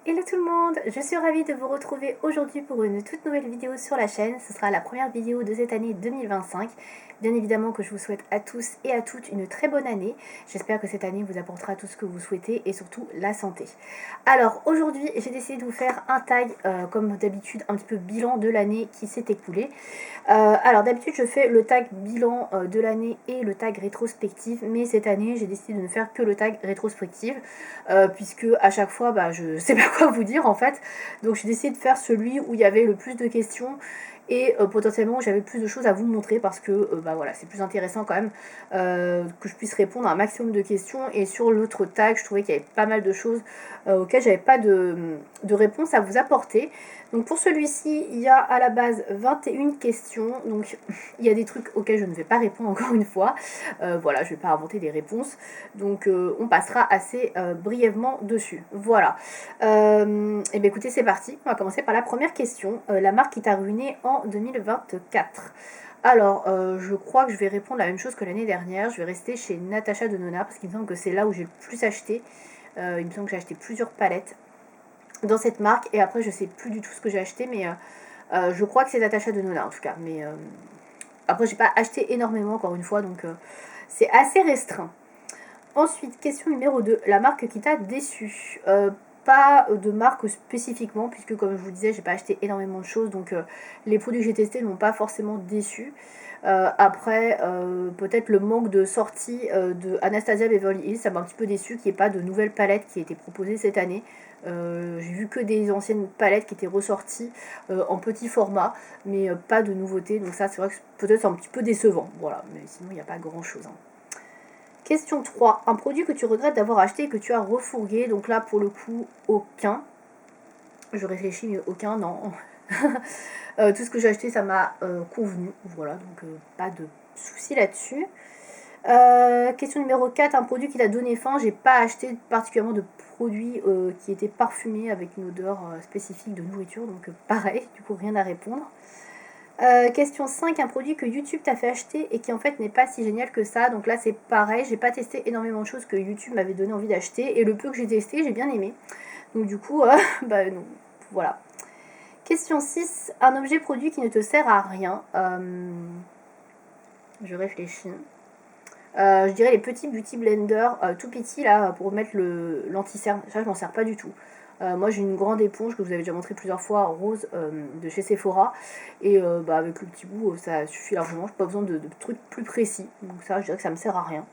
Hello tout le monde, je suis ravie de vous retrouver aujourd'hui pour une toute nouvelle vidéo sur la chaîne. Ce sera la première vidéo de cette année 2025. Bien évidemment que je vous souhaite à tous et à toutes une très bonne année. J'espère que cette année vous apportera tout ce que vous souhaitez et surtout la santé. Alors aujourd'hui j'ai décidé de vous faire un tag comme d'habitude un petit peu bilan de l'année qui s'est écoulée. Alors d'habitude je fais le tag bilan de l'année et le tag rétrospective, mais cette année j'ai décidé de ne faire que le tag rétrospective puisque à chaque fois je sais pas quoi vous dire en fait, donc j'ai décidé de faire celui où il y avait le plus de questions et potentiellement j'avais plus de choses à vous montrer parce que voilà, c'est plus intéressant quand même que je puisse répondre à un maximum de questions. Et sur l'autre tag je trouvais qu'il y avait pas mal de choses auxquelles j'avais pas de réponse à vous apporter. Donc pour celui-ci il y a à la base 21 questions, donc il y a des trucs auxquels je ne vais pas répondre encore une fois, voilà, je vais pas inventer des réponses, donc on passera assez brièvement dessus. Voilà. Et bien écoutez, c'est parti. On va commencer par la première question. La marque qui t'a ruiné en 2024. Alors, je crois que je vais répondre la même chose que l'année dernière. Je vais rester chez Natasha Denona parce qu'il me semble que c'est là où j'ai le plus acheté. Il me semble que j'ai acheté plusieurs palettes dans cette marque. Et après, je sais plus du tout ce que j'ai acheté, mais je crois que c'est Natasha Denona en tout cas. Mais après, j'ai pas acheté énormément encore une fois, donc c'est assez restreint. Ensuite, question numéro 2, la marque qui t'a déçu. Pas de marque spécifiquement, puisque comme je vous disais, j'ai pas acheté énormément de choses, donc les produits que j'ai testés ne m'ont pas forcément déçu. Après, peut-être le manque de sortie de Anastasia Beverly Hills, ça m'a un petit peu déçu qu'il n'y ait pas de nouvelles palettes qui aient été proposées cette année. J'ai vu que des anciennes palettes qui étaient ressorties en petit format, mais pas de nouveautés, donc ça c'est vrai que peut-être c'est un petit peu décevant. Voilà, mais sinon il n'y a pas grand chose. Question 3. Un produit que tu regrettes d'avoir acheté et que tu as refourgué. Donc là, pour le coup, aucun. Je réfléchis, mais aucun, non. Tout ce que j'ai acheté, ça m'a convenu. Voilà, donc pas de souci là-dessus. Question numéro 4. Un produit qui t'a donné faim. J'ai pas acheté particulièrement de produits qui étaient parfumés avec une odeur spécifique de nourriture. Donc pareil, du coup, rien à répondre. Question 5, un produit que YouTube t'a fait acheter et qui en fait n'est pas si génial que ça. Donc là c'est pareil, j'ai pas testé énormément de choses que YouTube m'avait donné envie d'acheter et le peu que j'ai testé j'ai bien aimé. Donc du coup, non, voilà. Question 6, un objet produit qui ne te sert à rien. Je réfléchis. Je dirais les petits beauty blenders tout petits là pour mettre l'anti-cerne. Ça je m'en sers pas du tout. Moi j'ai une grande éponge que vous avez déjà montré plusieurs fois, rose, de chez Sephora. Et avec le petit bout ça suffit largement. Je n'ai pas besoin de trucs plus précis. Donc ça je dirais que ça me sert à rien.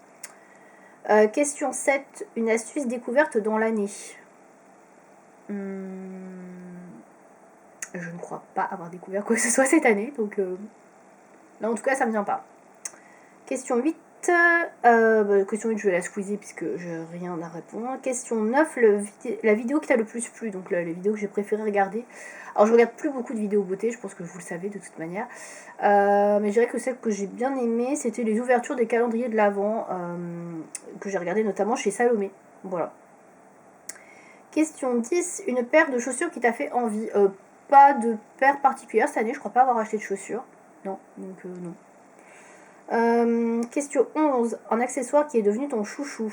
Question 7, une astuce découverte dans l'année. Je ne crois pas avoir découvert quoi que ce soit cette année. Donc là en tout cas ça me vient pas. Question 8. Question 8, je vais la squeezer puisque j'ai rien à répondre. Question 9, la vidéo qui t'a le plus plu, donc les vidéos que j'ai préféré regarder. Alors je regarde plus beaucoup de vidéos beauté, je pense que vous le savez de toute manière. Mais je dirais que celle que j'ai bien aimée, c'était les ouvertures des calendriers de l'Avent, que j'ai regardé notamment chez Salomé. Voilà. Question 10, une paire de chaussures qui t'a fait envie. Pas de paire particulière cette année, je crois pas avoir acheté de chaussures. Non, donc non. Question 11. Un accessoire qui est devenu ton chouchou.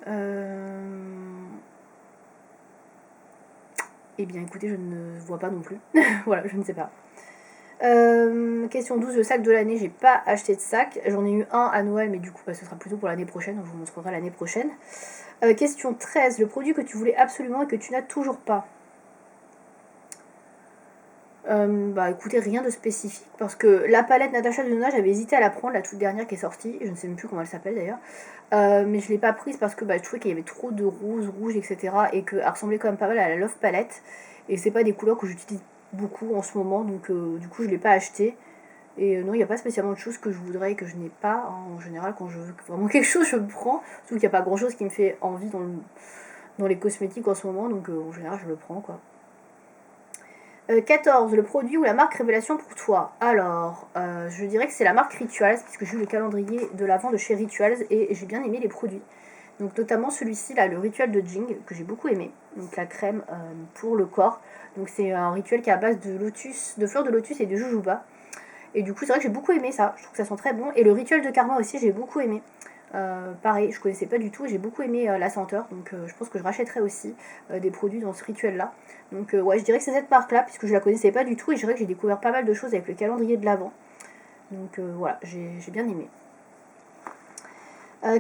Eh bien écoutez, je ne vois pas non plus. Voilà, je ne sais pas. Question 12. Le sac de l'année, j'ai pas acheté de sac. J'en ai eu un à Noël, mais du coup ce sera plutôt pour l'année prochaine, donc je vous montrerai l'année prochaine. Question 13. Le produit que tu voulais absolument et que tu n'as toujours pas. Écoutez, rien de spécifique parce que la palette Natasha Denona, j'avais hésité à la prendre, la toute dernière qui est sortie, je ne sais même plus comment elle s'appelle d'ailleurs, mais je l'ai pas prise parce que je trouvais qu'il y avait trop de rose, rouge, etc. et qu'elle ressemblait quand même pas mal à la Love Palette et c'est pas des couleurs que j'utilise beaucoup en ce moment, donc du coup je l'ai pas acheté. Et non, il n'y a pas spécialement de choses que je voudrais et que je n'ai pas. En général, quand je veux vraiment quelque chose, je le prends. Surtout qu'il n'y a pas grand chose qui me fait envie dans les cosmétiques en ce moment, donc en général, je le prends quoi. 14, le produit ou la marque révélation pour toi. Alors, je dirais que c'est la marque Rituals, puisque j'ai eu le calendrier de l'Avent de chez Rituals et j'ai bien aimé les produits. Donc notamment celui-ci là, le rituel de Jing, que j'ai beaucoup aimé. Donc la crème pour le corps. Donc c'est un rituel qui est à base de lotus, de fleurs de lotus et de jojoba. Et du coup c'est vrai que j'ai beaucoup aimé ça, je trouve que ça sent très bon. Et le rituel de karma aussi j'ai beaucoup aimé. Pareil, je connaissais pas du tout, j'ai beaucoup aimé la senteur, donc je pense que je rachèterai aussi des produits dans ce rituel-là. Donc ouais, je dirais que c'est cette marque-là, puisque je la connaissais pas du tout, et je dirais que j'ai découvert pas mal de choses avec le calendrier de l'Avent. Donc voilà, j'ai bien aimé.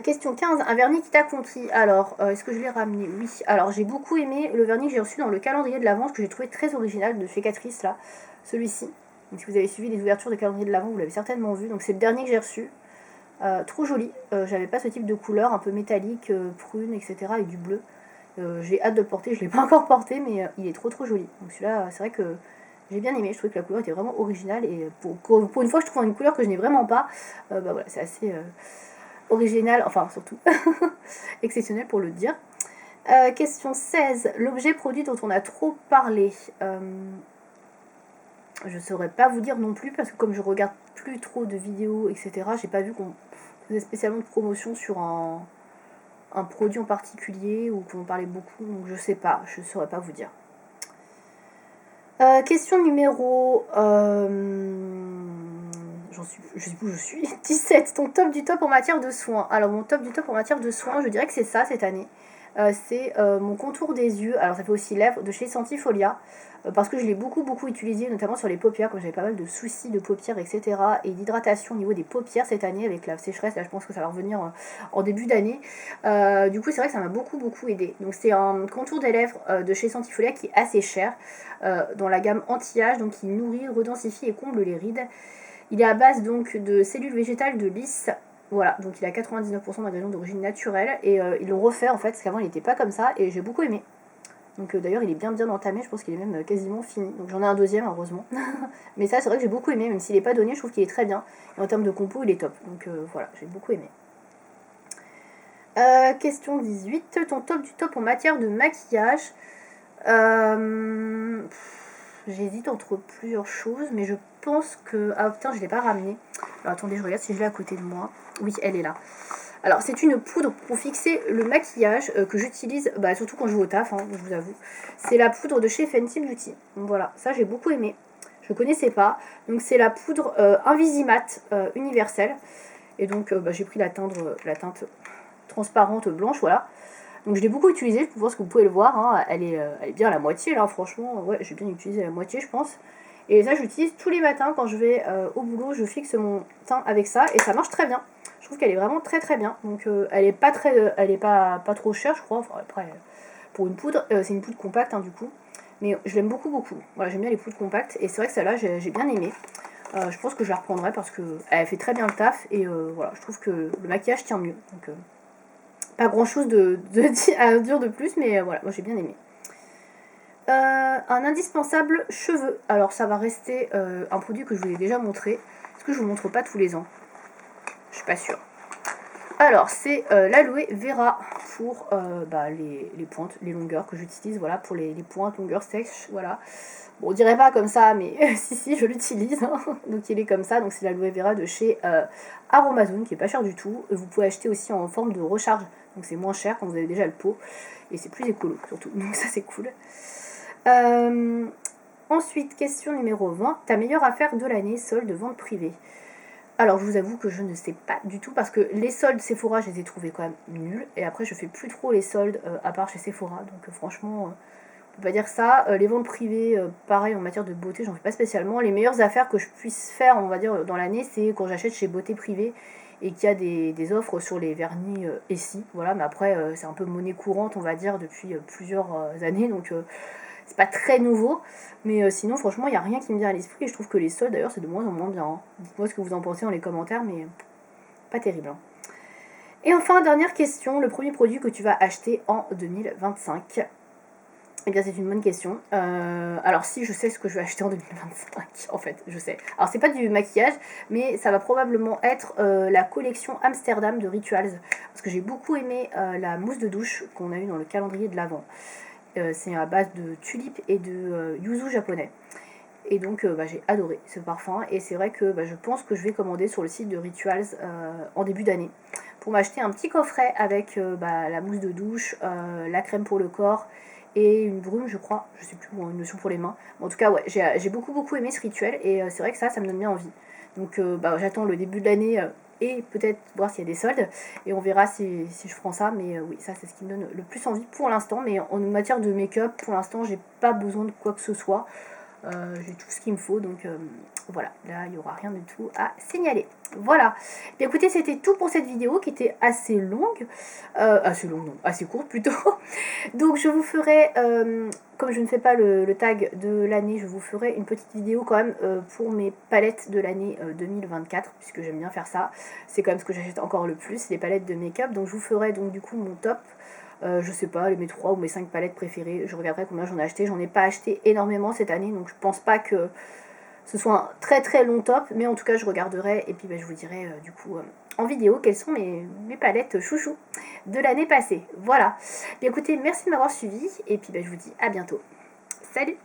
Question 15, un vernis qui t'a conquis. Alors, est-ce que je l'ai ramené? Oui. Alors, j'ai beaucoup aimé le vernis que j'ai reçu dans le calendrier de l'Avent, que j'ai trouvé très original de chez Catrice, là, celui-ci. Donc, si vous avez suivi les ouvertures de calendrier de l'Avent, vous l'avez certainement vu. Donc, c'est le dernier que j'ai reçu. Trop joli. J'avais pas ce type de couleur, un peu métallique, prune, etc., avec du bleu. J'ai hâte de le porter. Je l'ai pas encore porté, mais il est trop joli. Donc, celui-là, c'est vrai que j'ai bien aimé. Je trouvais que la couleur était vraiment originale. Et pour une fois, je trouve une couleur que je n'ai vraiment pas. Bah voilà, c'est assez original, enfin surtout exceptionnel pour le dire. Question 16. L'objet produit dont on a trop parlé. Je saurais pas vous dire non plus parce que comme je regarde plus trop de vidéos, etc., j'ai pas vu qu'on faisait spécialement de promotion sur un produit en particulier ou qu'on parlait beaucoup, donc je sais pas, je saurais pas vous dire. Question numéro... je sais plus où je suis. 17. Ton top du top en matière de soins. Alors mon top du top en matière de soins, je dirais que c'est ça cette année. C'est mon contour des yeux. Alors ça fait aussi lèvres de chez Sentifolia. Parce que je l'ai beaucoup utilisé, notamment sur les paupières, quand j'avais pas mal de soucis de paupières, etc. Et d'hydratation au niveau des paupières cette année avec la sécheresse. Là je pense que ça va revenir en début d'année. Du coup c'est vrai que ça m'a beaucoup aidé. Donc c'est un contour des lèvres de chez Sentifolia qui est assez cher. Dans la gamme anti-âge, donc il nourrit, redensifie et comble les rides. Il est à base donc de cellules végétales de lys. Voilà, donc il a 99% d'ingrédients d'origine naturelle et ils l'ont refait en fait, parce qu'avant il n'était pas comme ça et j'ai beaucoup aimé. Donc d'ailleurs il est bien entamé, je pense qu'il est même quasiment fini. Donc j'en ai un deuxième heureusement. Mais ça c'est vrai que j'ai beaucoup aimé, même s'il n'est pas donné, je trouve qu'il est très bien. Et en termes de compo il est top. Donc voilà, j'ai beaucoup aimé. Question 18, ton top du top en matière de maquillage. J'hésite entre plusieurs choses, mais je pense que... Ah putain, je l'ai pas ramené. Alors attendez, je regarde si je l'ai à côté de moi. Oui, elle est là. Alors c'est une poudre pour fixer le maquillage que j'utilise, surtout quand je vais au taf, je vous avoue. C'est la poudre de chez Fenty Beauty. Donc voilà, ça j'ai beaucoup aimé. Je connaissais pas. Donc c'est la poudre Invisimat universelle. Et donc j'ai pris la teinte transparente blanche, voilà. Donc je l'ai beaucoup utilisée, je pense que vous pouvez le voir, elle est bien à la moitié là, franchement, ouais, j'ai bien utilisé la moitié je pense. Et ça j'utilise tous les matins quand je vais au boulot, je fixe mon teint avec ça et ça marche très bien. Je trouve qu'elle est vraiment très bien, donc elle est pas trop chère je crois, enfin, après pour une poudre, c'est une poudre compacte du coup, mais je l'aime beaucoup. Voilà, j'aime bien les poudres compactes et c'est vrai que celle-là j'ai bien aimé. Je pense que je la reprendrai parce qu'elle fait très bien le taf et voilà, je trouve que le maquillage tient mieux. Donc, pas grand chose à dire de plus, mais voilà, moi j'ai bien aimé. Un indispensable cheveux. Alors ça va rester un produit que je vous ai déjà montré. Est-ce que je vous montre pas tous les ans? Je suis pas sûre. Alors c'est l'aloe vera pour les pointes, les longueurs que j'utilise, voilà, pour les pointes, longueurs sèches, voilà. Bon, on dirait pas comme ça, mais si, je l'utilise. Donc il est comme ça, donc c'est l'aloe vera de chez Aromazone, qui est pas cher du tout. Vous pouvez acheter aussi en forme de recharge, donc c'est moins cher quand vous avez déjà le pot. Et c'est plus écolo, surtout, donc ça c'est cool. Ensuite, question numéro 20. Ta meilleure affaire de l'année, solde de vente privée. Alors je vous avoue que je ne sais pas du tout parce que les soldes Sephora je les ai trouvés quand même nuls et après je fais plus trop les soldes à part chez Sephora donc franchement on peut pas dire ça. Les ventes privées pareil en matière de beauté j'en fais pas spécialement. Les meilleures affaires que je puisse faire on va dire dans l'année c'est quand j'achète chez Beauté Privée et qu'il y a des offres sur les vernis Essie, voilà, mais après c'est un peu monnaie courante on va dire depuis plusieurs années donc c'est pas très nouveau, mais sinon franchement il n'y a rien qui me vient à l'esprit et je trouve que les soldes d'ailleurs c'est de moins en moins bien. Dites-moi ce que vous en pensez dans les commentaires, mais pas terrible. Et enfin, dernière question, le premier produit que tu vas acheter en 2025. Eh bien c'est une bonne question. Alors si je sais ce que je vais acheter en 2025, en fait, je sais. Alors c'est pas du maquillage, mais ça va probablement être la collection Amsterdam de Rituals. Parce que j'ai beaucoup aimé la mousse de douche qu'on a eu dans le calendrier de l'Avent. C'est à base de tulipes et de yuzu japonais. Et donc j'ai adoré ce parfum et c'est vrai que je pense que je vais commander sur le site de Rituals en début d'année pour m'acheter un petit coffret avec la mousse de douche, la crème pour le corps et une brume je crois, je sais plus, une lotion pour les mains. En tout cas ouais, j'ai beaucoup aimé ce rituel et c'est vrai que ça me donne bien envie. Donc j'attends le début de l'année et peut-être voir s'il y a des soldes. Et on verra si je prends ça. Mais oui, ça c'est ce qui me donne le plus envie pour l'instant. Mais en matière de make-up, pour l'instant, j'ai pas besoin de quoi que ce soit. J'ai tout ce qu'il me faut, donc voilà, là il n'y aura rien du tout à signaler. Voilà, bien écoutez, c'était tout pour cette vidéo qui était assez longue, non, assez courte plutôt. Donc je vous ferai, comme je ne fais pas le tag de l'année, je vous ferai une petite vidéo quand même pour mes palettes de l'année 2024, puisque j'aime bien faire ça. C'est quand même ce que j'achète encore le plus, les palettes de make-up. Donc je vous ferai donc du coup mon top. Je sais pas, mes 3 ou mes 5 palettes préférées. Je regarderai combien j'en ai acheté. J'en ai pas acheté énormément cette année, donc je pense pas que ce soit un très très long top. Mais en tout cas, je regarderai et puis je vous dirai du coup en vidéo quelles sont mes palettes chouchou de l'année passée. Voilà. Bien écoutez, merci de m'avoir suivi et puis je vous dis à bientôt. Salut!